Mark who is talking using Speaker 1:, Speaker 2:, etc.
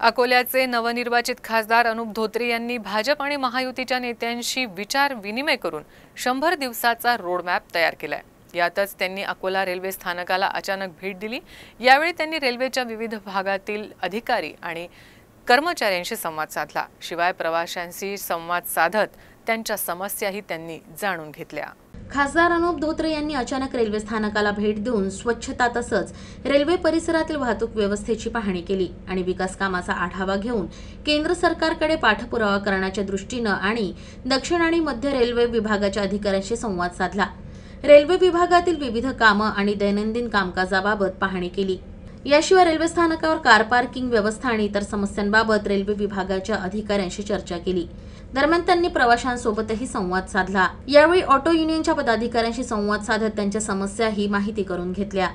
Speaker 1: अकोल्याचे नवनिर्वाचित खासदार अनुप धोत्रे यांनी भाजप आणि महायुतीच्या नेत्यांशी विचार विनिमय करून 100 दिवसाचा रोडमॅप तयार केलाय। यातच त्यांनी अकोला रेल्वे स्थानकाला अचानक भेट दिली। यावेळी त्यांनी रेल्वेच्या विविध भागातील अधिकारी आणि कर्मचाऱ्यांशी संवाद साधला। शिवाय प्रवाशांशी संवाद साधत त्यांच्या समस्याही त्यांनी जाणून घेतल्या।
Speaker 2: खासदार अनुप धोत्रे यांनी अचानक रेल्वे स्थानकाला भेट देऊन स्वच्छता तसंच रेल्वे परिसरातील वाहतूक व्यवस्थेची पाहणी केली आणि विकास कामाचा आढावा घेऊन केंद्र सरकारकडे पाठपुरावा करण्याच्या दृष्टीने आणि दक्षिण आणि मध्य रेल्वे विभागाच्या अधिकाऱ्यांशी संवाद साधला। रेल्वे विभागातील विविध कामं आणि दैनंदिन कामकाजाबाबत पाहणी केली। याशिवाय रेल्वे स्थानकावर कार पार्किंग व्यवस्था आणि इतर समस्यांबाबत रेल्वे विभागाच्या अधिकाऱ्यांशी चर्चा केली। दरम्यान त्यांनी प्रवाशांसोबतही संवाद साधला। यावेळी ऑटो युनियनच्या पदाधिकाऱ्यांशी संवाद साधत त्यांच्या समस्याही माहिती करून घेतल्या।